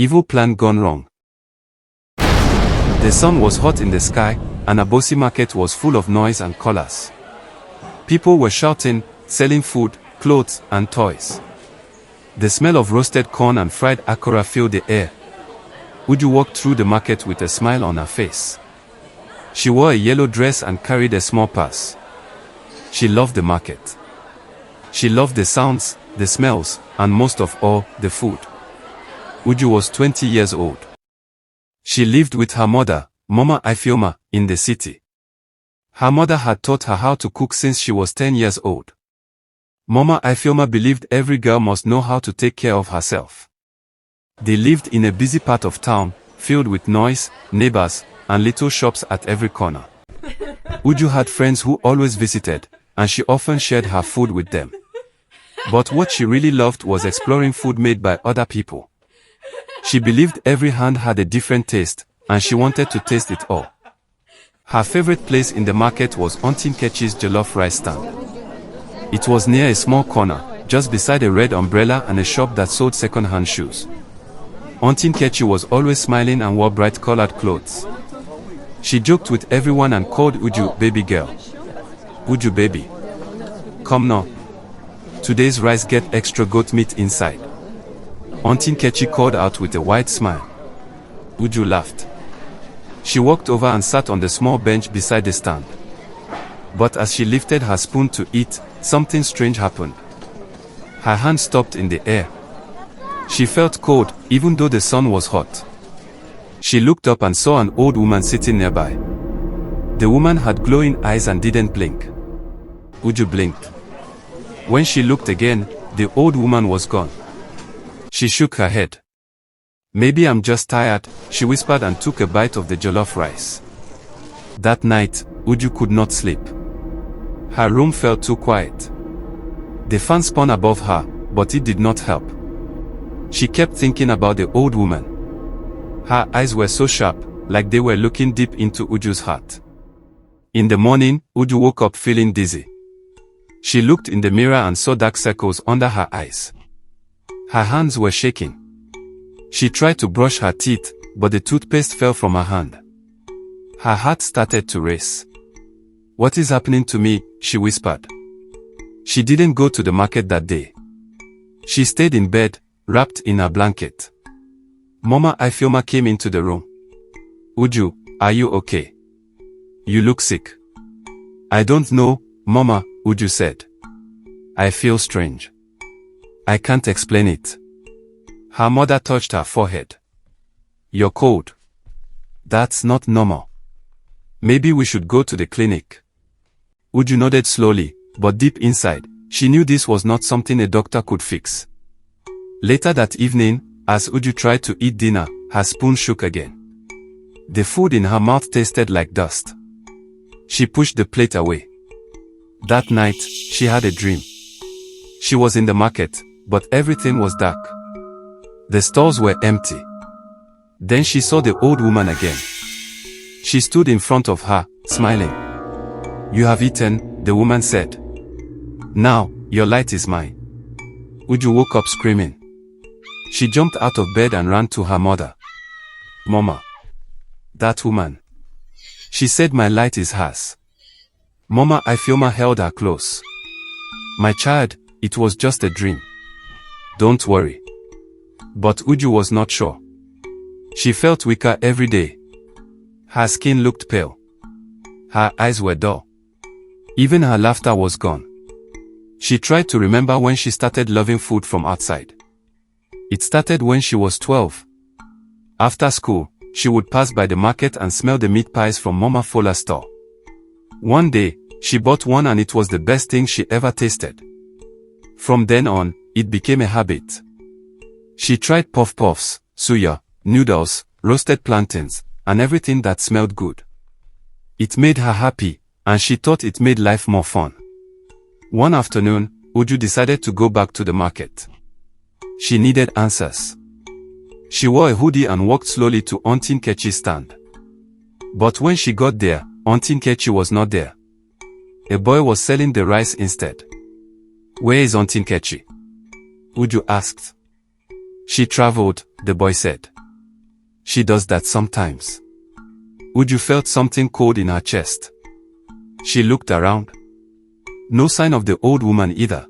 Evil plan gone wrong. The sun was hot in the sky, and Abosi market was full of noise and colors. People were shouting, selling food, clothes, and toys. The smell of roasted corn and fried akara filled the air. Uju walked through the market with a smile on her face. She wore a yellow dress and carried a small purse. She loved the market. She loved the sounds, the smells, and most of all, the food. Uju was 20 years old. She lived with her mother, Mama Ifeoma, in the city. Her mother had taught her how to cook since she was 10 years old. Mama Ifeoma believed every girl must know how to take care of herself. They lived in a busy part of town, filled with noise, neighbors, and little shops at every corner. Uju had friends who always visited, and she often shared her food with them. But what she really loved was exploring food made by other people. She believed every hand had a different taste, and she wanted to taste it all. Her favorite place in the market was Auntie Nkechi's jollof rice stand. It was near a small corner, just beside a red umbrella and a shop that sold second-hand shoes. Auntie Nkechi was always smiling and wore bright-colored clothes. She joked with everyone and called Uju baby girl. Uju baby. Come now. Today's rice get extra goat meat inside. Auntie Nkechi called out with a wide smile. Uju laughed. She walked over and sat on the small bench beside the stand. But as she lifted her spoon to eat, something strange happened. Her hand stopped in the air. She felt cold, even though the sun was hot. She looked up and saw an old woman sitting nearby. The woman had glowing eyes and didn't blink. Uju blinked. When she looked again, the old woman was gone. She shook her head. Maybe I'm just tired, she whispered and took a bite of the jollof rice. That night, Uju could not sleep. Her room felt too quiet. The fan spun above her, but it did not help. She kept thinking about the old woman. Her eyes were so sharp, like they were looking deep into Uju's heart. In the morning, Uju woke up feeling dizzy. She looked in the mirror and saw dark circles under her eyes. Her hands were shaking. She tried to brush her teeth, but the toothpaste fell from her hand. Her heart started to race. What is happening to me? She whispered. She didn't go to the market that day. She stayed in bed, wrapped in her blanket. Mama Ifeoma came into the room. Uju, are you okay? You look sick. I don't know, Mama, Uju said. I feel strange. I can't explain it. Her mother touched her forehead. You're cold. That's not normal. Maybe we should go to the clinic. Uju nodded slowly, but deep inside, she knew this was not something a doctor could fix. Later that evening, as Uju tried to eat dinner, her spoon shook again. The food in her mouth tasted like dust. She pushed the plate away. That night, she had a dream. She was in the market, but everything was dark. The stalls were empty. Then she saw the old woman again. She stood in front of her, smiling. You have eaten, the woman said. Now, your light is mine. Uju woke up screaming. She jumped out of bed and ran to her mother. Mama. That woman. She said my light is hers. Mama Ifeoma held her close. My child, it was just a dream. Don't worry. But Uju was not sure. She felt weaker every day. Her skin looked pale. Her eyes were dull. Even her laughter was gone. She tried to remember when she started loving food from outside. It started when she was 12. After school, she would pass by the market and smell the meat pies from Mama Fola's store. One day, she bought one and it was the best thing she ever tasted. From then on, it became a habit. She tried puff-puffs, suya, noodles, roasted plantains, and everything that smelled good. It made her happy, and she thought it made life more fun. One afternoon, Uju decided to go back to the market. She needed answers. She wore a hoodie and walked slowly to Auntie Nkechi's stand. But when she got there, Auntie Nkechi was not there. A boy was selling the rice instead. Where is Auntie Nkechi? Uju asked. She traveled, the boy said. She does that sometimes. Uju felt something cold in her chest. She looked around. No sign of the old woman either.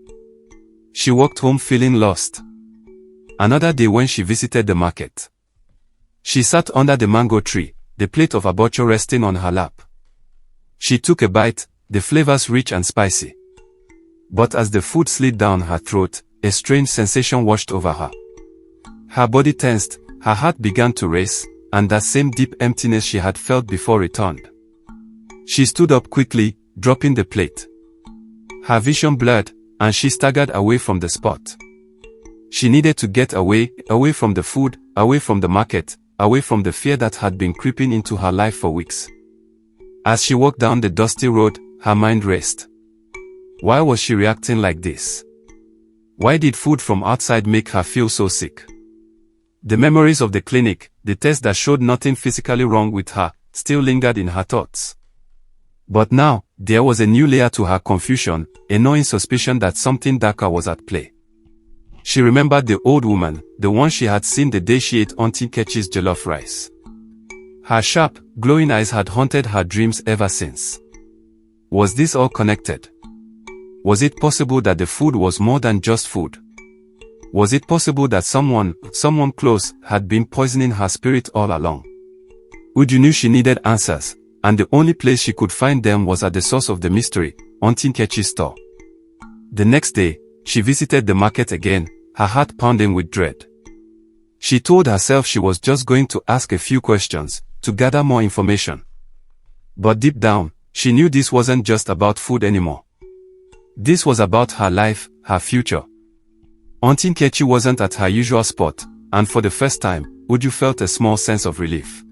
She walked home feeling lost. Another day when she visited the market. She sat under the mango tree, the plate of abacho resting on her lap. She took a bite, the flavors rich and spicy. But as the food slid down her throat, a strange sensation washed over her. Her body tensed, her heart began to race, and that same deep emptiness she had felt before returned. She stood up quickly, dropping the plate. Her vision blurred, and she staggered away from the spot. She needed to get away from the food, away from the market, away from the fear that had been creeping into her life for weeks. As she walked down the dusty road, her mind raced. Why was she reacting like this? Why did food from outside make her feel so sick? The memories of the clinic, the test that showed nothing physically wrong with her, still lingered in her thoughts. But now, there was a new layer to her confusion, a gnawing suspicion that something darker was at play. She remembered the old woman, the one she had seen the day she ate Auntie Nkechi's jollof rice. Her sharp, glowing eyes had haunted her dreams ever since. Was this all connected? Was it possible that the food was more than just food? Was it possible that someone close, had been poisoning her spirit all along? Uju knew she needed answers, and the only place she could find them was at the source of the mystery, Auntie Nkechi's store. The next day, she visited the market again, her heart pounding with dread. She told herself she was just going to ask a few questions, to gather more information. But deep down, she knew this wasn't just about food anymore. This was about her life, her future. Auntie Nkechi wasn't at her usual spot, and for the first time, Uju felt a small sense of relief.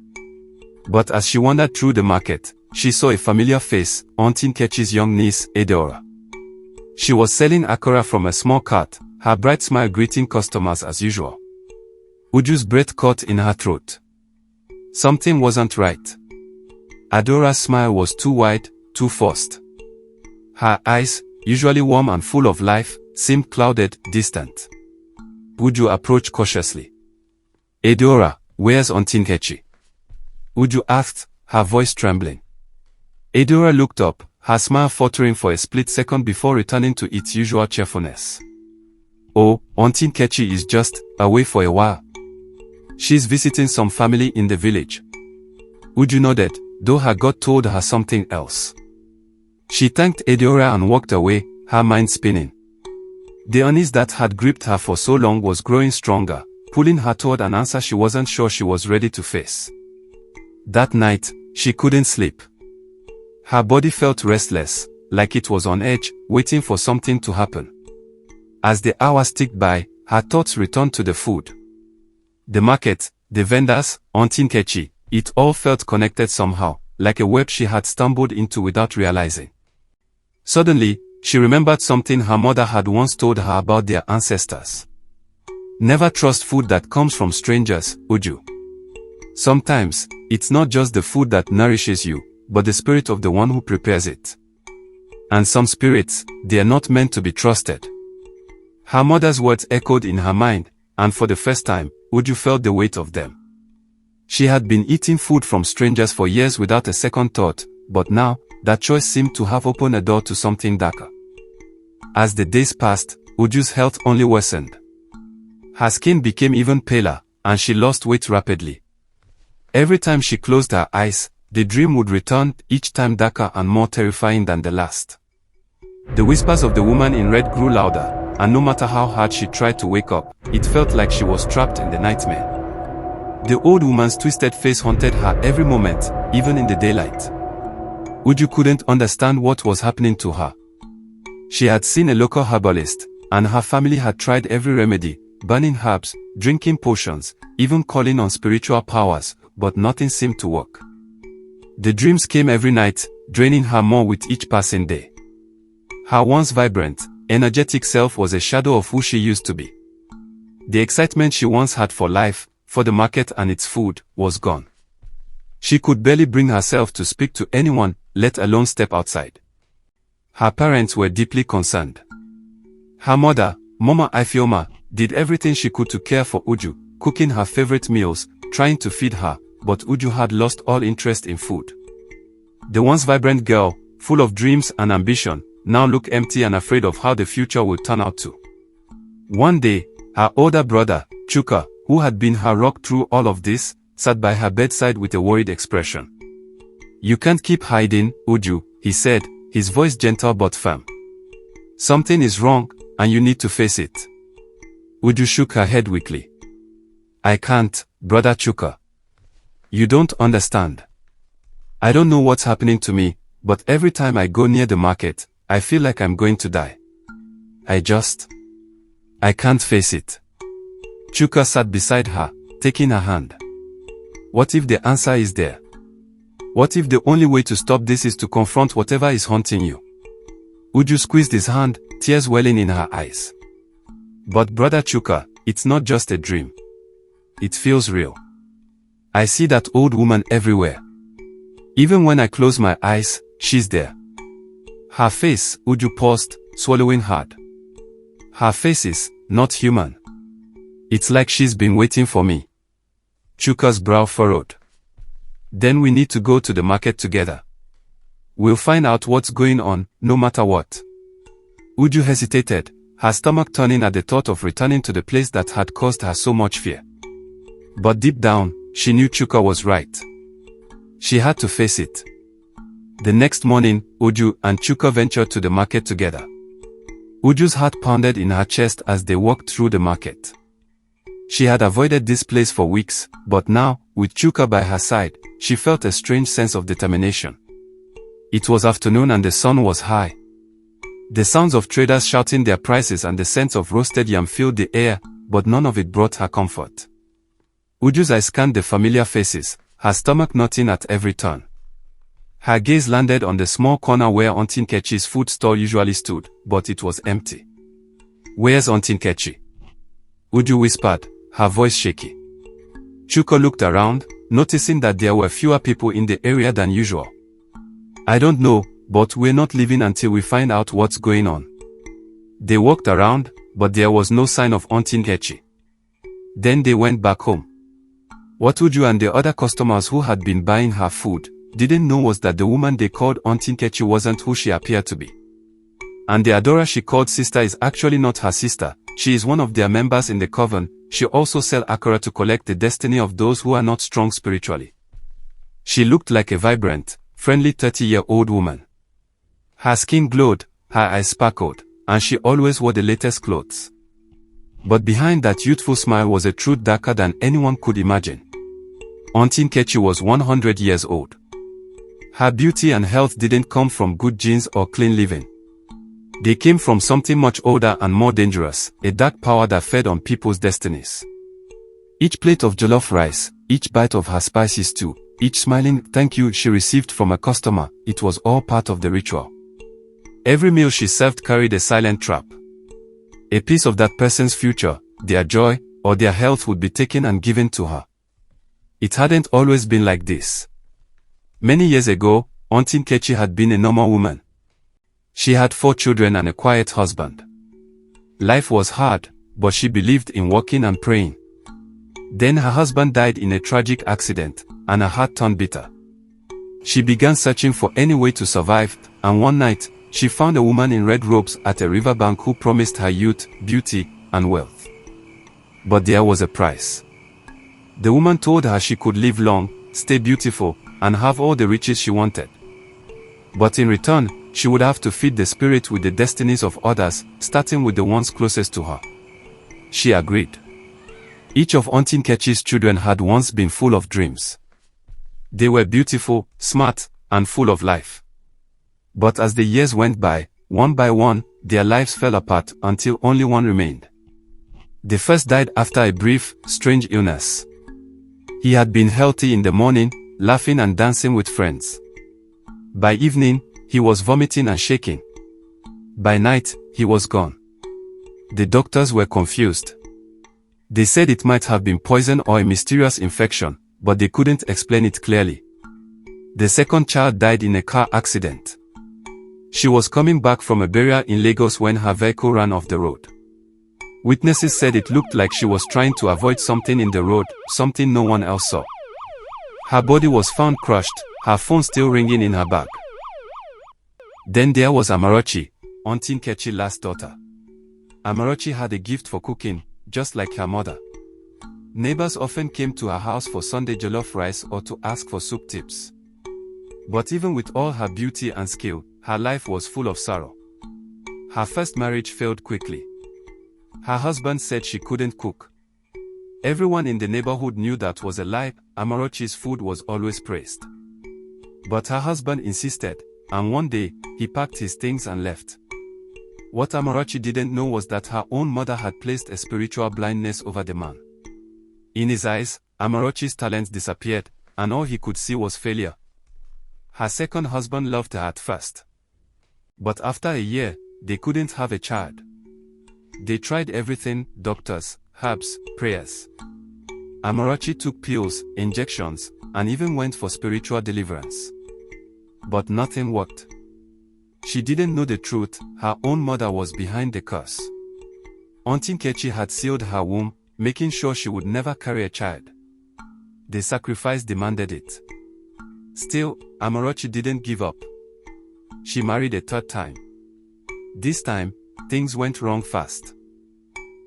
But as she wandered through the market, she saw a familiar face, Auntie Nkechi's young niece, Edeora. She was selling akara from a small cart, her bright smile greeting customers as usual. Uju's breath caught in her throat. Something wasn't right. Adora's smile was too wide, too forced. Her eyes, usually warm and full of life, seemed clouded, distant. Uju approached cautiously. Edeora, where's Auntie Nkechi? Uju asked, her voice trembling. Edeora looked up, her smile faltering for a split second before returning to its usual cheerfulness. Oh, Auntie Nkechi is just away for a while. She's visiting some family in the village. Uju nodded, though her gut told her something else. She thanked Edeora and walked away, her mind spinning. The unease that had gripped her for so long was growing stronger, pulling her toward an answer she wasn't sure she was ready to face. That night, she couldn't sleep. Her body felt restless, like it was on edge, waiting for something to happen. As the hours ticked by, her thoughts returned to the food. The market, the vendors, Auntie Nkechi, it all felt connected somehow, like a web she had stumbled into without realizing. Suddenly, she remembered something her mother had once told her about their ancestors. Never trust food that comes from strangers, Uju. Sometimes, it's not just the food that nourishes you, but the spirit of the one who prepares it. And some spirits, they are not meant to be trusted. Her mother's words echoed in her mind, and for the first time, Uju felt the weight of them. She had been eating food from strangers for years without a second thought, but now, that choice seemed to have opened a door to something darker. As the days passed, Uju's health only worsened. Her skin became even paler, and she lost weight rapidly. Every time she closed her eyes, the dream would return, each time darker and more terrifying than the last. The whispers of the woman in red grew louder, and no matter how hard she tried to wake up, it felt like she was trapped in the nightmare. The old woman's twisted face haunted her every moment, even in the daylight. Uju couldn't understand what was happening to her. She had seen a local herbalist, and her family had tried every remedy, burning herbs, drinking potions, even calling on spiritual powers, but nothing seemed to work. The dreams came every night, draining her more with each passing day. Her once vibrant, energetic self was a shadow of who she used to be. The excitement she once had for life, for the market and its food, was gone. She could barely bring herself to speak to anyone, let alone step outside. Her parents were deeply concerned. Her mother, Mama Ifeoma, did everything she could to care for Uju, cooking her favorite meals, trying to feed her, but Uju had lost all interest in food. The once vibrant girl, full of dreams and ambition, now looked empty and afraid of how the future would turn out too. One day, her older brother, Chuka, who had been her rock through all of this, sat by her bedside with a worried expression. "You can't keep hiding, Uju," he said, his voice gentle but firm. "Something is wrong, and you need to face it." Uju shook her head weakly. "I can't, brother Chuka. You don't understand. I don't know what's happening to me, but every time I go near the market, I feel like I'm going to die. I can't face it." Chuka sat beside her, taking her hand. "What if the answer is there? What if the only way to stop this is to confront whatever is haunting you?" Uju squeezed his hand, tears welling in her eyes. "But brother Chuka, it's not just a dream. It feels real. I see that old woman everywhere. Even when I close my eyes, she's there." Her face, Uju paused, swallowing hard. "Her face is not human. It's like she's been waiting for me." Chuka's brow furrowed. "Then we need to go to the market together. We'll find out what's going on, no matter what." Uju hesitated, her stomach turning at the thought of returning to the place that had caused her so much fear. But deep down, she knew Chuka was right. She had to face it. The next morning, Uju and Chuka ventured to the market together. Uju's heart pounded in her chest as they walked through the market. She had avoided this place for weeks, but now, with Chuka by her side, she felt a strange sense of determination. It was afternoon and the sun was high. The sounds of traders shouting their prices and the scent of roasted yam filled the air, but none of it brought her comfort. Uju's eyes scanned the familiar faces, her stomach knotting at every turn. Her gaze landed on the small corner where Auntie Nkechi's food stall usually stood, but it was empty. "Where's Auntie Nkechi?" Uju whispered, her voice shaky. Chuka looked around, noticing that there were fewer people in the area than usual. "I don't know, but we're not leaving until we find out what's going on." They walked around, but there was no sign of Auntie Nkechi. Then they went back home. What Uju and the other customers who had been buying her food didn't know was that the woman they called Auntie Nkechi wasn't who she appeared to be. And the adorer she called sister is actually not her sister. She is one of their members in the coven. She also sells akara to collect the destiny of those who are not strong spiritually. She looked like a vibrant, friendly 30-year-old woman. Her skin glowed, her eyes sparkled, and she always wore the latest clothes. But behind that youthful smile was a truth darker than anyone could imagine. Auntie Nkechi was 100 years old. Her beauty and health didn't come from good genes or clean living. They came from something much older and more dangerous, a dark power that fed on people's destinies. Each plate of jollof rice, each bite of her spicy stew, each smiling thank you she received from a customer, it was all part of the ritual. Every meal she served carried a silent trap. A piece of that person's future, their joy, or their health would be taken and given to her. It hadn't always been like this. Many years ago, Auntie Nkechi had been a normal woman. She had 4 children and a quiet husband. Life was hard, but she believed in working and praying. Then her husband died in a tragic accident, and her heart turned bitter. She began searching for any way to survive, and one night, she found a woman in red robes at a riverbank who promised her youth, beauty, and wealth. But there was a price. The woman told her she could live long, stay beautiful, and have all the riches she wanted. But in return, she would have to feed the spirit with the destinies of others, starting with the ones closest to her. She agreed. Each of Auntie Nkechi's children had once been full of dreams. They were beautiful, smart, and full of life. But as the years went by one, their lives fell apart until only one remained. The first died after a brief, strange illness. He had been healthy in the morning, laughing and dancing with friends. By evening, he was vomiting and shaking. By night, he was gone. The doctors were confused. They said it might have been poison or a mysterious infection, but they couldn't explain it clearly. The second child died in a car accident. She was coming back from a burial in Lagos when her vehicle ran off the road. Witnesses said it looked like she was trying to avoid something in the road, something no one else saw. Her body was found crushed, her phone still ringing in her bag. Then there was Amarochi, Auntie Nkechi's last daughter. Amarochi had a gift for cooking, just like her mother. Neighbors often came to her house for Sunday jollof rice or to ask for soup tips. But even with all her beauty and skill, her life was full of sorrow. Her first marriage failed quickly. Her husband said she couldn't cook. Everyone in the neighborhood knew that was a lie. Amarochi's food was always praised. But her husband insisted, and one day, he packed his things and left. What Amarochi didn't know was that her own mother had placed a spiritual blindness over the man. In his eyes, Amarochi's talents disappeared, and all he could see was failure. Her second husband loved her at first. But after a year, they couldn't have a child. They tried everything: doctors, herbs, prayers. Amarochi took pills, injections, and even went for spiritual deliverance. But nothing worked. She didn't know the truth: her own mother was behind the curse. Auntie Nkechi had sealed her womb, making sure she would never carry a child. The sacrifice demanded it. Still, Amarochi didn't give up. She married a third time. This time, things went wrong fast.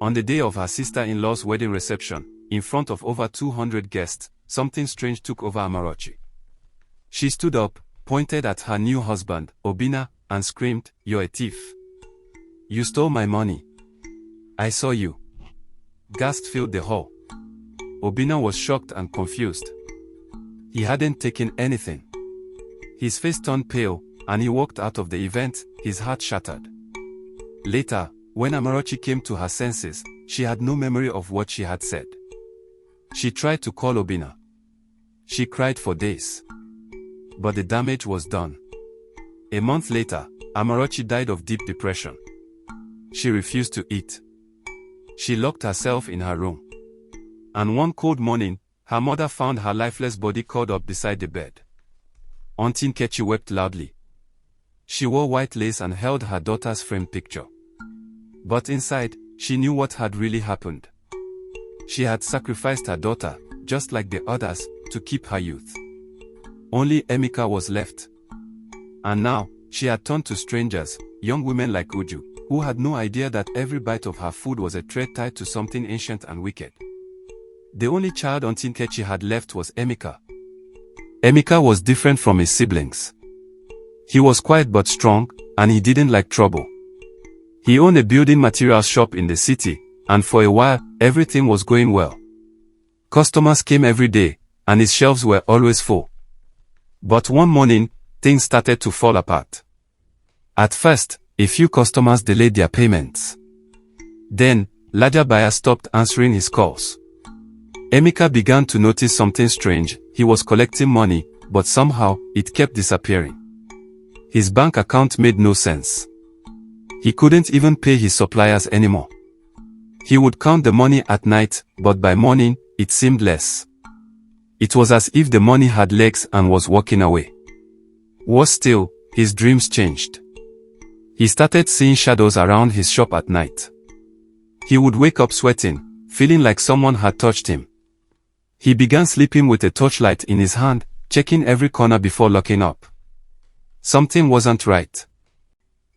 On the day of her sister-in-law's wedding reception, in front of over 200 guests, something strange took over Amarochi. She stood up, pointed at her new husband, Obinna, and screamed, "You're a thief. You stole my money. I saw you." Gasps filled the hall. Obinna was shocked and confused. He hadn't taken anything. His face turned pale, and he walked out of the event, his heart shattered. Later, when Amarochi came to her senses, she had no memory of what she had said. She tried to call Obinna. She cried for days. But the damage was done. A month later, Amarochi died of deep depression. She refused to eat. She locked herself in her room. And one cold morning, her mother found her lifeless body curled up beside the bed. Auntie Nkechi wept loudly. She wore white lace and held her daughter's framed picture. But inside, she knew what had really happened. She had sacrificed her daughter, just like the others, to keep her youth. Only Emeka was left. And now, she had turned to strangers, young women like Uju, who had no idea that every bite of her food was a thread tied to something ancient and wicked. The only child Auntie Nkechi had left was Emeka. Emeka was different from his siblings. He was quiet but strong, and he didn't like trouble. He owned a building materials shop in the city, and for a while, everything was going well. Customers came every day, and his shelves were always full. But one morning, things started to fall apart. At first, a few customers delayed their payments. Then, larger buyers stopped answering his calls. Emeka began to notice something strange. He was collecting money, but somehow, it kept disappearing. His bank account made no sense. He couldn't even pay his suppliers anymore. He would count the money at night, but by morning, it seemed less. It was as if the money had legs and was walking away. Worse still, his dreams changed. He started seeing shadows around his shop at night. He would wake up sweating, feeling like someone had touched him. He began sleeping with a torchlight in his hand, checking every corner before locking up. Something wasn't right.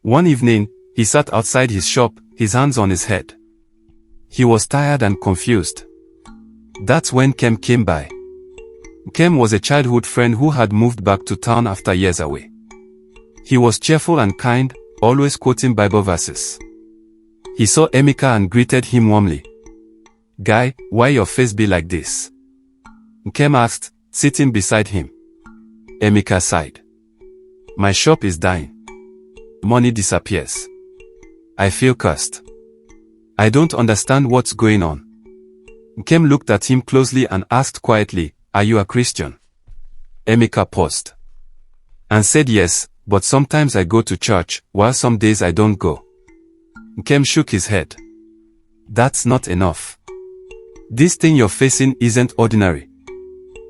One evening, he sat outside his shop, his hands on his head. He was tired and confused. That's when Kem came by. Kem was a childhood friend who had moved back to town after years away. He was cheerful and kind, always quoting Bible verses. He saw Emeka and greeted him warmly. "Guy, why your face be like this?" Kem asked, sitting beside him. Emeka sighed. "My shop is dying. Money disappears. I feel cursed. I don't understand what's going on." Kem looked at him closely and asked quietly, "Are you a Christian?" Emeka paused. And said yes, but sometimes I go to church, while some days I don't go. Kem shook his head. "That's not enough. This thing you're facing isn't ordinary.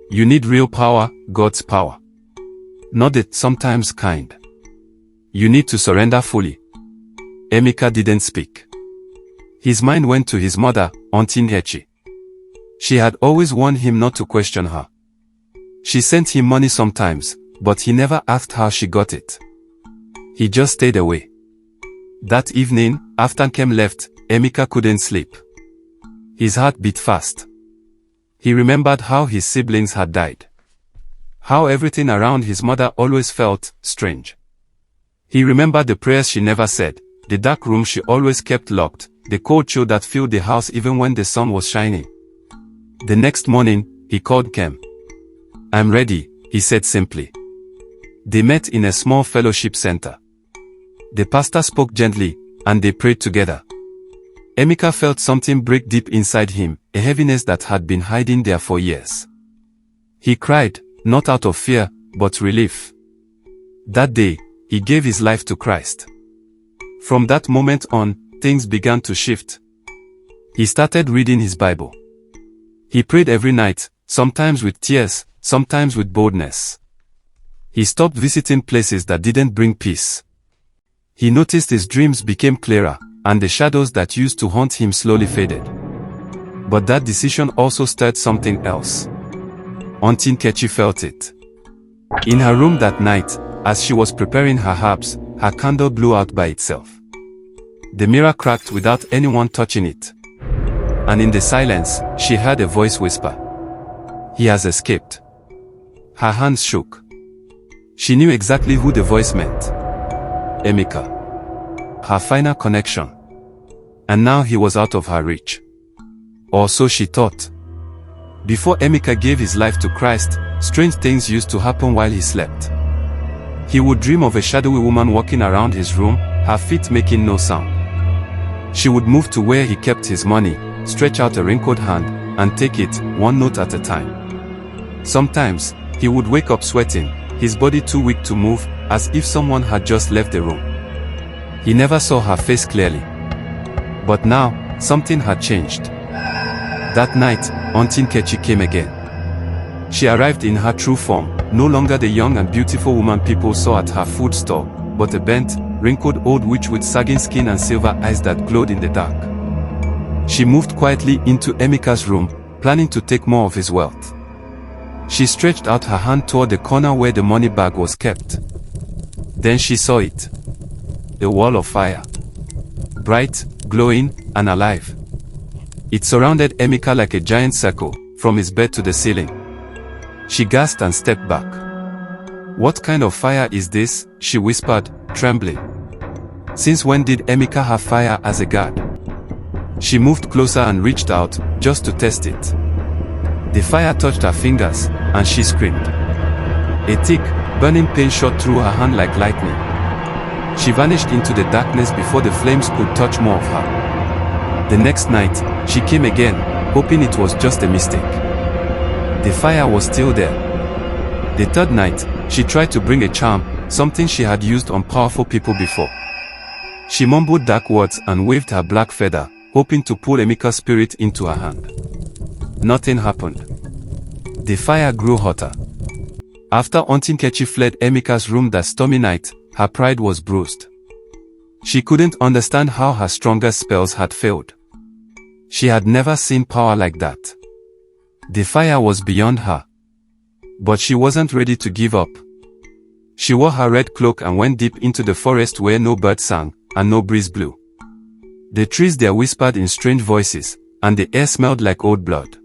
You need real power, God's power. Not the sometimes kind. You need to surrender fully." Emeka didn't speak. His mind went to his mother, Auntie Nkechi. She had always warned him not to question her. She sent him money sometimes, but he never asked how she got it. He just stayed away. That evening, after Nkem left, Emeka couldn't sleep. His heart beat fast. He remembered how his siblings had died. How everything around his mother always felt strange. He remembered the prayers she never said, the dark room she always kept locked, the cold chill that filled the house even when the sun was shining. The next morning, he called Nkem. "I'm ready," he said simply. They met in a small fellowship center. The pastor spoke gently, and they prayed together. Emeka felt something break deep inside him, a heaviness that had been hiding there for years. He cried, not out of fear, but relief. That day, he gave his life to Christ. From that moment on, things began to shift. He started reading his Bible. He prayed every night, sometimes with tears, sometimes with boldness. He stopped visiting places that didn't bring peace. He noticed his dreams became clearer, and the shadows that used to haunt him slowly faded. But that decision also stirred something else. Auntie Nkechi felt it. In her room that night, as she was preparing her herbs, her candle blew out by itself. The mirror cracked without anyone touching it. And in the silence, she heard a voice whisper, "He has escaped." Her hands shook. She knew exactly who the voice meant. Emeka. Her final connection. And now he was out of her reach. Or so she thought. Before Emeka gave his life to Christ, strange things used to happen while he slept. He would dream of a shadowy woman walking around his room, her feet making no sound. She would move to where he kept his money, stretch out a wrinkled hand, and take it, one note at a time. Sometimes, he would wake up sweating, his body too weak to move, as if someone had just left the room. He never saw her face clearly. But now, something had changed. That night, Auntie Nkechi came again. She arrived in her true form, no longer the young and beautiful woman people saw at her food stall, but a bent, wrinkled old witch with sagging skin and silver eyes that glowed in the dark. She moved quietly into Emeka's room, planning to take more of his wealth. She stretched out her hand toward the corner where the money bag was kept. Then she saw it. A wall of fire. Bright, glowing, and alive. It surrounded Emeka like a giant circle, from his bed to the ceiling. She gasped and stepped back. "What kind of fire is this?" she whispered, trembling. Since when did Emeka have fire as a god? She moved closer and reached out, just to test it. The fire touched her fingers, and she screamed. A thick, burning pain shot through her hand like lightning. She vanished into the darkness before the flames could touch more of her. The next night, she came again, hoping it was just a mistake. The fire was still there. The third night, she tried to bring a charm, something she had used on powerful people before. She mumbled dark words and waved her black feather, hoping to pull Emeka's spirit into her hand. Nothing happened. The fire grew hotter. After Auntie Nkechi fled Emeka's room that stormy night, her pride was bruised. She couldn't understand how her strongest spells had failed. She had never seen power like that. The fire was beyond her. But she wasn't ready to give up. She wore her red cloak and went deep into the forest where no bird sang, and no breeze blew. The trees there whispered in strange voices, and the air smelled like old blood.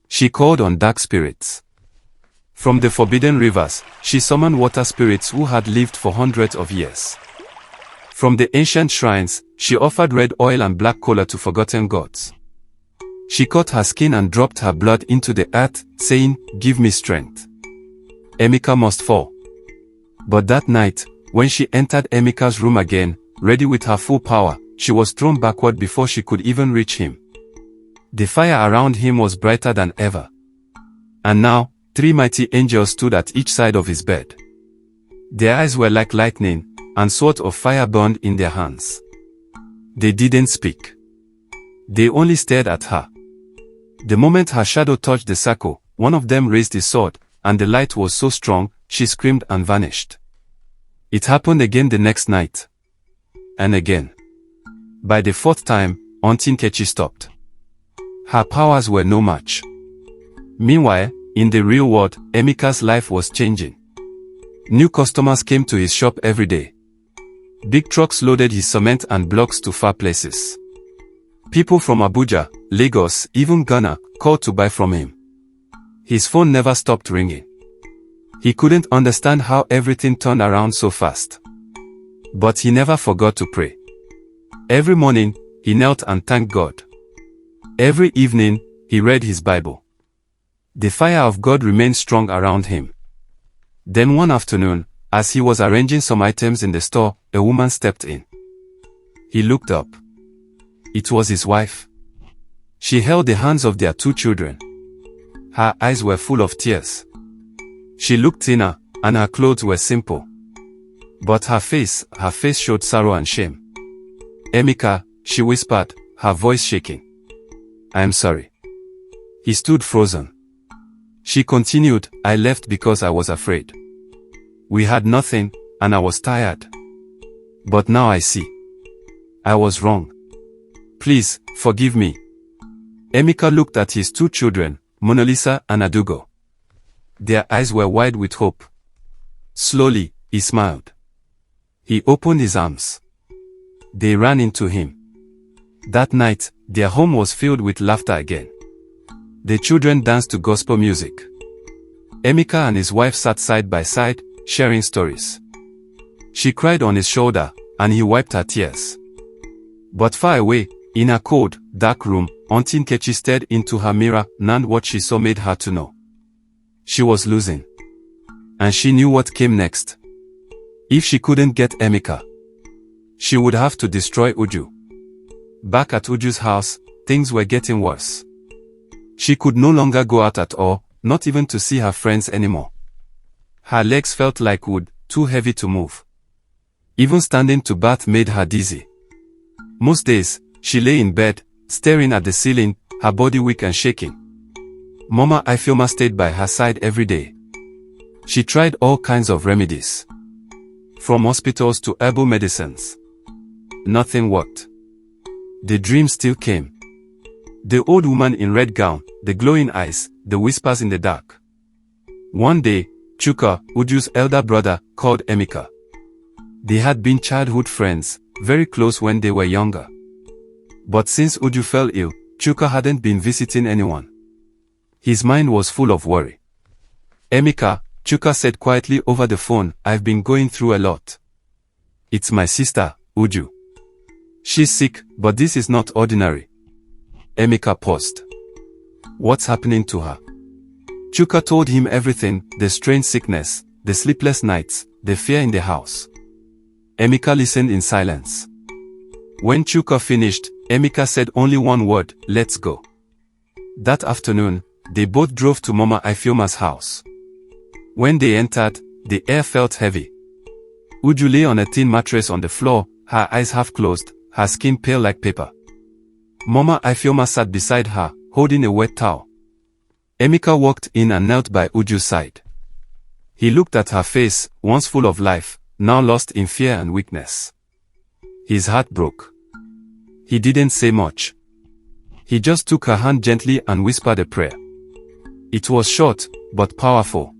She called on dark spirits. From the forbidden rivers, she summoned water spirits who had lived for hundreds of years. From the ancient shrines, she offered red oil and black kola to forgotten gods. She cut her skin and dropped her blood into the earth, saying, "Give me strength. Emeka must fall." But that night, when she entered Emeka's room again, ready with her full power, she was thrown backward before she could even reach him. The fire around him was brighter than ever. And now, 3 mighty angels stood at each side of his bed. Their eyes were like lightning, and swords of fire burned in their hands. They didn't speak. They only stared at her. The moment her shadow touched the circle, one of them raised his sword, and the light was so strong, she screamed and vanished. It happened again the next night. And again. By the 4th time, Auntie Nkechi stopped. Her powers were no match. Meanwhile, in the real world, Emeka's life was changing. New customers came to his shop every day. Big trucks loaded his cement and blocks to far places. People from Abuja, Lagos, even Ghana, called to buy from him. His phone never stopped ringing. He couldn't understand how everything turned around so fast. But he never forgot to pray. Every morning, he knelt and thanked God. Every evening, he read his Bible. The fire of God remained strong around him. Then one afternoon, as he was arranging some items in the store, a woman stepped in. He looked up. It was his wife. She held the hands of their 2 children. Her eyes were full of tears. She looked thinner, and her clothes were simple. But her face showed sorrow and shame. Emeka, she whispered, her voice shaking. I am sorry. He stood frozen. She continued, I left because I was afraid. We had nothing, and I was tired. But now I see. I was wrong. Please, forgive me. Emeka looked at his 2 children, Monalisa and Adugo. Their eyes were wide with hope. Slowly, he smiled. He opened his arms. They ran into him. That night, their home was filled with laughter again. The children danced to gospel music. Emeka and his wife sat side by side, sharing stories. She cried on his shoulder, and he wiped her tears. But far away, in her cold, dark room, Auntie Nkechi stared into her mirror, and what she saw made her to know. She was losing. And she knew what came next. If she couldn't get Emeka, she would have to destroy Uju. Back at Uju's house, things were getting worse. She could no longer go out at all, not even to see her friends anymore. Her legs felt like wood, too heavy to move. Even standing to bath made her dizzy. Most days, she lay in bed, staring at the ceiling, her body weak and shaking. Mama Ifeoma stayed by her side every day. She tried all kinds of remedies. From hospitals to herbal medicines. Nothing worked. The dream still came. The old woman in red gown, the glowing eyes, the whispers in the dark. One day, Chuka, Uju's elder brother, called Emeka. They had been childhood friends, very close when they were younger. But since Uju fell ill, Chuka hadn't been visiting anyone. His mind was full of worry. Emeka, Chuka said quietly over the phone, I've been going through a lot. It's my sister, Uju. She's sick, but this is not ordinary. Emeka paused. What's happening to her? Chuka told him everything, the strange sickness, the sleepless nights, the fear in the house. Emeka listened in silence. When Chuka finished, Emeka said only one word, let's go. That afternoon, they both drove to Mama Ifeoma's house. When they entered, the air felt heavy. Uju lay on a thin mattress on the floor, her eyes half closed, her skin pale like paper. Mama Ifeoma sat beside her, holding a wet towel. Emeka walked in and knelt by Uju's side. He looked at her face, once full of life, now lost in fear and weakness. His heart broke. He didn't say much. He just took her hand gently and whispered a prayer. It was short, but powerful.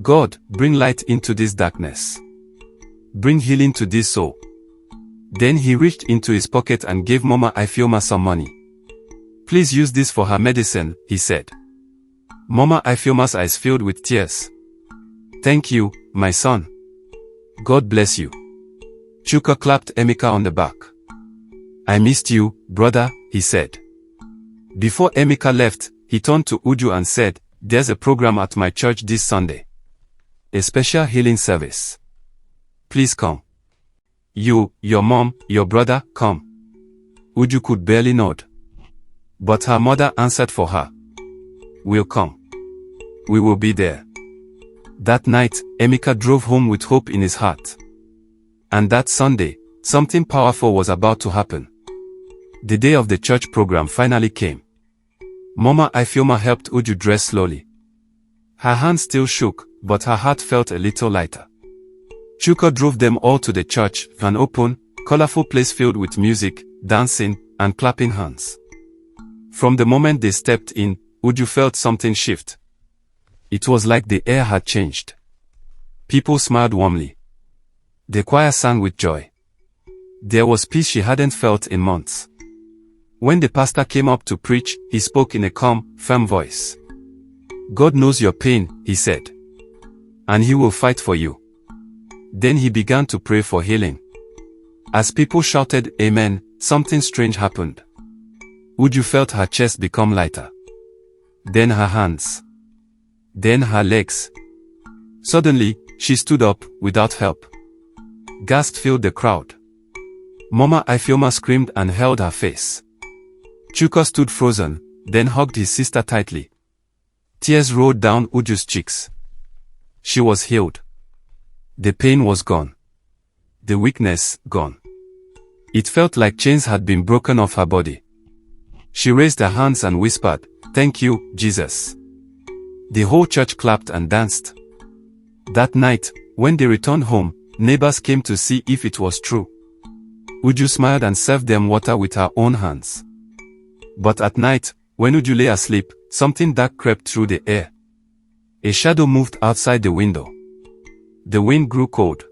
God, bring light into this darkness. Bring healing to this soul. Then he reached into his pocket and gave Mama Ifeoma some money. Please use this for her medicine, he said. Mama Ifeoma's eyes filled with tears. Thank you, my son. God bless you. Chuka clapped Emeka on the back. I missed you, brother, he said. Before Emeka left, he turned to Uju and said, there's a program at my church this Sunday. A special healing service. Please come. You, your mom, your brother, come. Uju could barely nod. But her mother answered for her. We'll come. We will be there. That night, Emeka drove home with hope in his heart. And that Sunday, something powerful was about to happen. The day of the church program finally came. Mama Ifeoma helped Uju dress slowly. Her hands still shook, but her heart felt a little lighter. Chuka drove them all to the church, an open, colorful place filled with music, dancing, and clapping hands. From the moment they stepped in, Uju felt something shift. It was like the air had changed. People smiled warmly. The choir sang with joy. There was peace she hadn't felt in months. When the pastor came up to preach, he spoke in a calm, firm voice. God knows your pain, he said. And he will fight for you. Then he began to pray for healing. As people shouted, Amen, something strange happened. Uju felt her chest become lighter. Then her hands. Then her legs. Suddenly, she stood up, without help. Gasps filled the crowd. Mama Ifeoma screamed and held her face. Chuka stood frozen, then hugged his sister tightly. Tears rolled down Uju's cheeks. She was healed. The pain was gone. The weakness, gone. It felt like chains had been broken off her body. She raised her hands and whispered, Thank you, Jesus. The whole church clapped and danced. That night, when they returned home, neighbors came to see if it was true. Uju smiled and served them water with her own hands. But at night, when Uju lay asleep, something dark crept through the air. A shadow moved outside the window. The wind grew cold.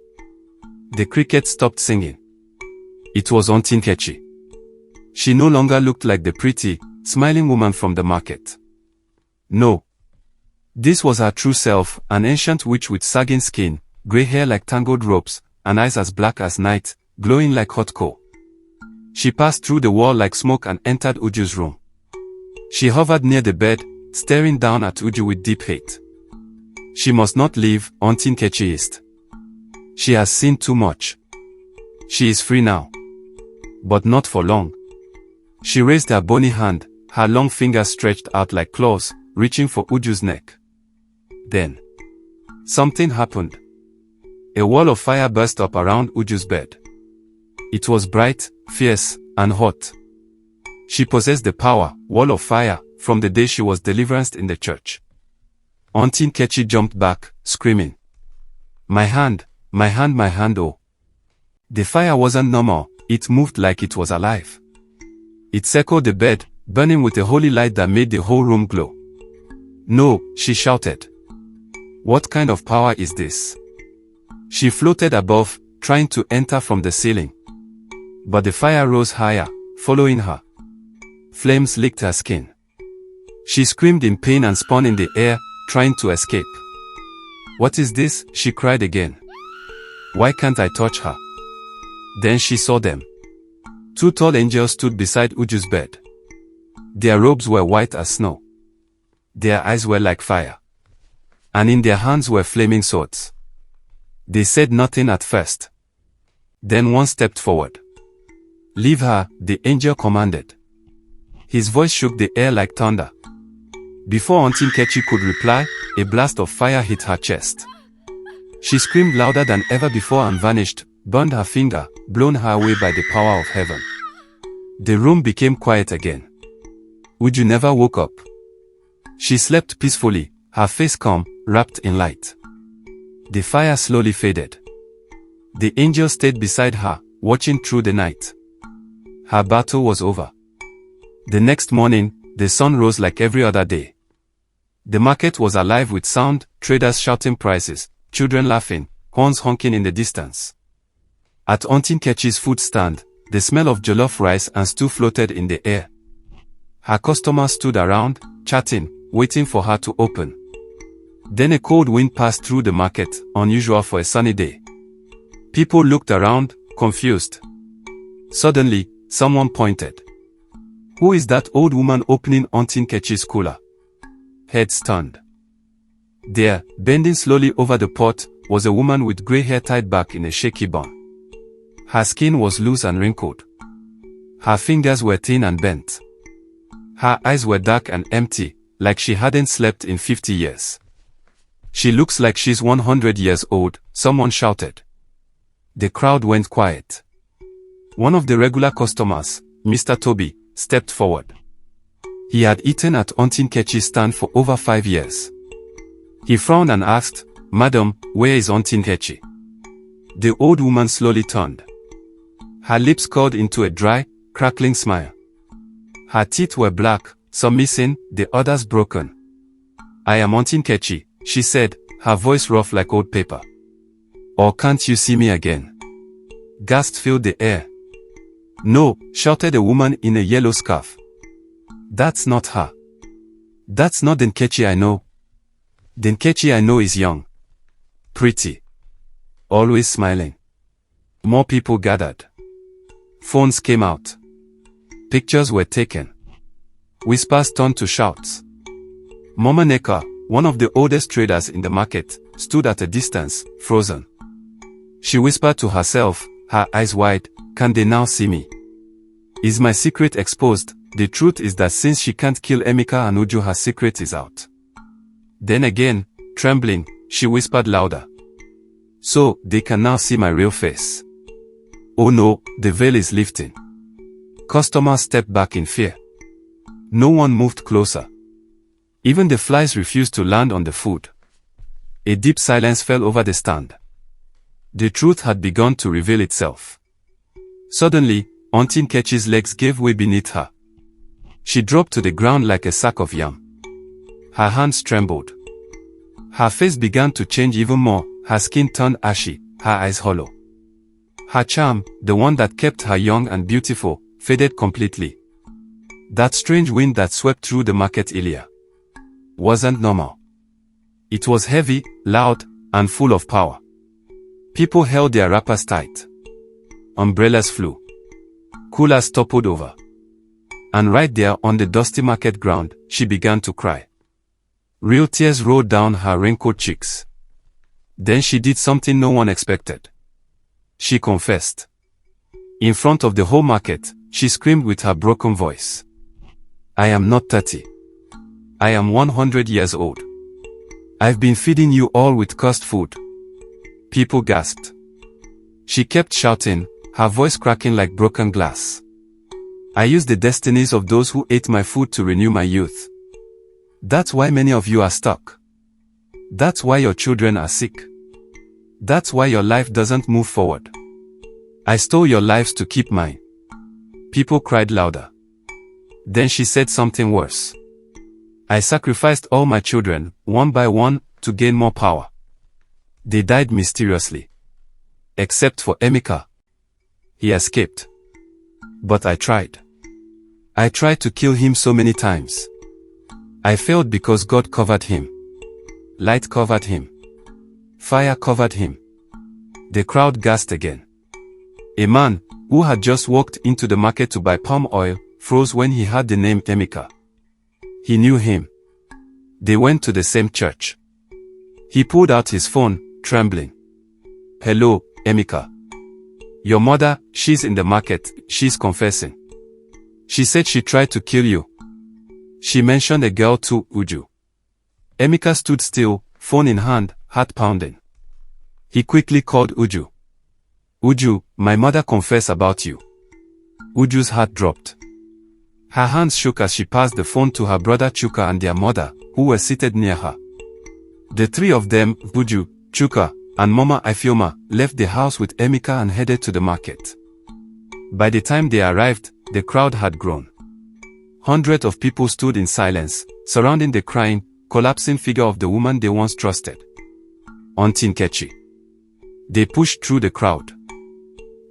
The crickets stopped singing. It was Aunty Nkechi. She no longer looked like the pretty, smiling woman from the market. No. This was her true self, an ancient witch with sagging skin, grey hair like tangled ropes, and eyes as black as night, glowing like hot coal. She passed through the wall like smoke and entered Uju's room. She hovered near the bed, staring down at Uju with deep hate. She must not leave, Aunty Nkechi hissed. She has seen too much. She is free now. But not for long. She raised her bony hand, her long fingers stretched out like claws, reaching for Uju's neck. Then, something happened. A wall of fire burst up around Uju's bed. It was bright, fierce, and hot. She possessed the power, wall of fire, from the day she was delivered in the church. Aunty Nkechi jumped back, screaming. My hand, oh. The fire wasn't normal, it moved like it was alive. It circled the bed, burning with a holy light that made the whole room glow. No, she shouted. What kind of power is this? She floated above, trying to enter from the ceiling. But the fire rose higher, following her. Flames licked her skin. She screamed in pain and spun in the air, trying to escape. What is this? She cried again. Why can't I touch her? Then she saw them. Two tall angels stood beside Uju's bed. Their robes were white as snow. Their eyes were like fire. And in their hands were flaming swords. They said nothing at first. Then one stepped forward. Leave her, the angel commanded. His voice shook the air like thunder. Before Aunty Nkechi could reply, a blast of fire hit her chest. She screamed louder than ever before and vanished, burned her finger, blown her away by the power of heaven. The room became quiet again. Uju never woke up. She slept peacefully, her face calm, wrapped in light. The fire slowly faded. The angel stayed beside her, watching through the night. Her battle was over. The next morning, the sun rose like every other day. The market was alive with sound, traders shouting prices, children laughing, horns honking in the distance. At Aunty Nkechi's food stand, the smell of jollof rice and stew floated in the air. Her customers stood around, chatting, waiting for her to open. Then a cold wind passed through the market, unusual for a sunny day. People looked around, confused. Suddenly, someone pointed. Who is that old woman opening Aunty Nkechi's cooler? Heads turned. There, bending slowly over the pot, was a woman with grey hair tied back in a shaky bun. Her skin was loose and wrinkled. Her fingers were thin and bent. Her eyes were dark and empty, like she hadn't slept in 50 years. She looks like she's 100 years old, someone shouted. The crowd went quiet. One of the regular customers, Mr. Toby, stepped forward. He had eaten at Aunty Nkechi's stand for over 5 years. He frowned and asked, Madam, where is Aunty Nkechi? The old woman slowly turned. Her lips curled into a dry, crackling smile. Her teeth were black, some missing, the others broken. "I am Auntie Nkechi," she said, her voice rough like old paper. "Or can't you see me again?" Gasps filled the air. "No," shouted a woman in a yellow scarf. "That's not her. That's not the Nkechi I know. The Nkechi I know is young, pretty, always smiling." More people gathered. Phones came out. Pictures were taken. Whispers turned to shouts. Mama Neka, one of the oldest traders in the market, stood at a distance, frozen. She whispered to herself, her eyes wide, "Can they now see me? Is my secret exposed?" The truth is that since she can't kill Emeka and Uju, her secret is out. Then again, trembling, she whispered louder. "So, they can now see my real face." Oh no, the veil is lifting. Customers stepped back in fear. No one moved closer. Even the flies refused to land on the food. A deep silence fell over the stand. The truth had begun to reveal itself. Suddenly, Auntie Nkechi's legs gave way beneath her. She dropped to the ground like a sack of yam. Her hands trembled. Her face began to change even more, her skin turned ashy, her eyes hollow. Her charm, the one that kept her young and beautiful, faded completely. That strange wind that swept through the market earlier wasn't normal. It was heavy, loud, and full of power. People held their wrappers tight. Umbrellas flew. Coolers toppled over. And right there on the dusty market ground, she began to cry. Real tears rolled down her wrinkled cheeks. Then she did something no one expected. She confessed. In front of the whole market, she screamed with her broken voice. "I am not 30. I am 100 years old. I've been feeding you all with cursed food." People gasped. She kept shouting, her voice cracking like broken glass. "I used the destinies of those who ate my food to renew my youth. That's why many of you are stuck. That's why your children are sick. That's why your life doesn't move forward. I stole your lives to keep mine." People cried louder. Then she said something worse. "I sacrificed all my children, one by one, to gain more power. They died mysteriously. Except for Emeka. He escaped. But I tried. I tried to kill him so many times. I failed because God covered him. Light covered him. Fire covered him." The crowd gasped again. A man, who had just walked into the market to buy palm oil, froze when he heard the name Emeka. He knew him. They went to the same church. He pulled out his phone, trembling. "Hello, Emeka. Your mother, she's in the market, she's confessing. She said she tried to kill you. She mentioned a girl too, Uju." Emeka stood still, phone in hand, heart pounding. He quickly called Uju. "Uju, my mother confessed about you." Uju's heart dropped. Her hands shook as she passed the phone to her brother Chuka and their mother, who were seated near her. The three of them, Uju, Chuka, and Mama Ifeoma, left the house with Emeka and headed to the market. By the time they arrived, the crowd had grown. Hundreds of people stood in silence, surrounding the crying, collapsing figure of the woman they once trusted. Auntie Nkechi. They pushed through the crowd.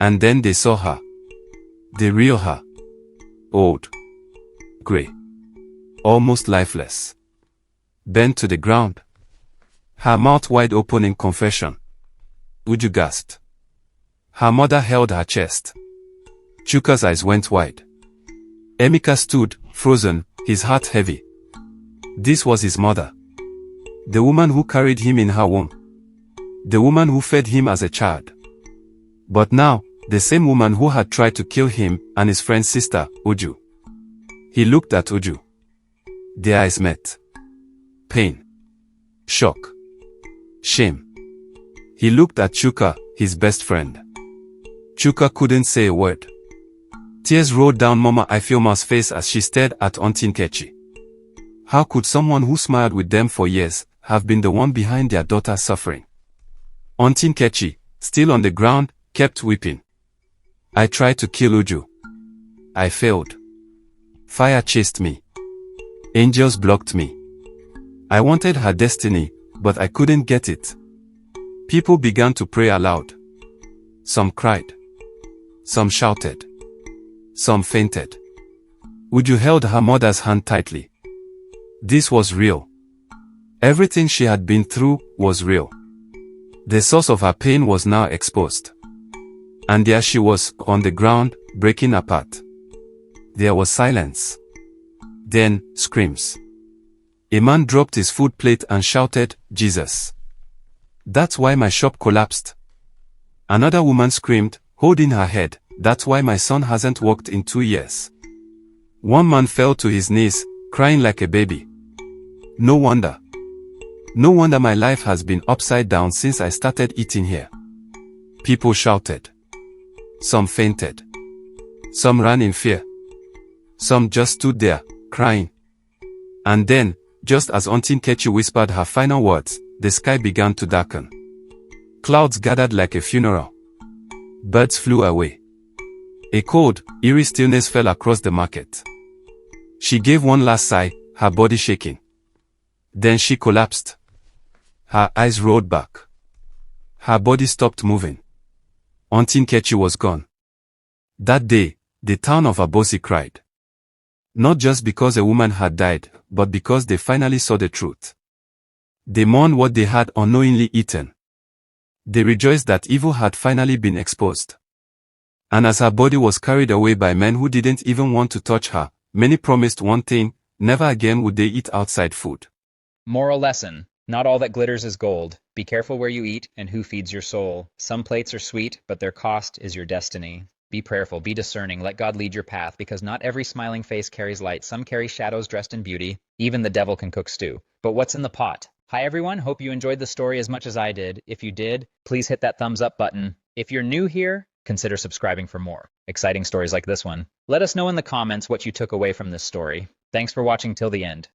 And then they saw her. The real her. Old. Grey. Almost lifeless. Bent to the ground. Her mouth wide open in confession. Uju gasped. Her mother held her chest. Chuka's eyes went wide. Emeka stood, frozen, his heart heavy. This was his mother. The woman who carried him in her womb. The woman who fed him as a child. But now, the same woman who had tried to kill him and his friend's sister, Uju. He looked at Uju. Their eyes met. Pain. Shock. Shame. He looked at Chuka, his best friend. Chuka couldn't say a word. Tears rolled down Mama Ifeoma's face as she stared at Auntie Nkechi. How could someone who smiled with them for years have been the one behind their daughter's suffering? Auntie Nkechi, still on the ground, kept weeping. I tried to kill Uju. I failed. Fire chased me. Angels blocked me. I wanted her destiny, but I couldn't get it. People began to pray aloud. Some cried. Some shouted. Some fainted. Uju held her mother's hand tightly. This was real. Everything she had been through was real. The source of her pain was now exposed. And there she was, on the ground, breaking apart. There was silence. Then, screams. A man dropped his food plate and shouted, "Jesus. That's why my shop collapsed." Another woman screamed, holding her head, "That's why my son hasn't walked in 2 years." One man fell to his knees, crying like a baby. No wonder. No wonder my life has been upside down since I started eating here. People shouted. Some fainted. Some ran in fear. Some just stood there, crying. And then, just as Auntie Nkechi whispered her final words, the sky began to darken. Clouds gathered like a funeral. Birds flew away. A cold, eerie stillness fell across the market. She gave one last sigh, her body shaking. Then she collapsed. Her eyes rolled back. Her body stopped moving. Auntie Nkechi was gone. That day, the town of Abosi cried. Not just because a woman had died, but because they finally saw the truth. They mourned what they had unknowingly eaten. They rejoiced that evil had finally been exposed. And as her body was carried away by men who didn't even want to touch her, many promised one thing: never again would they eat outside food. Moral lesson. Not all that glitters is gold. Be careful where you eat and who feeds your soul. Some plates are sweet, but their cost is your destiny. Be prayerful, be discerning, let God lead your path, because not every smiling face carries light. Some carry shadows dressed in beauty. Even the devil can cook stew. But what's in the pot? Hi everyone, hope you enjoyed the story as much as I did. If you did, please hit that thumbs up button. If you're new here, consider subscribing for more exciting stories like this one. Let us know in the comments what you took away from this story. Thanks for watching till the end.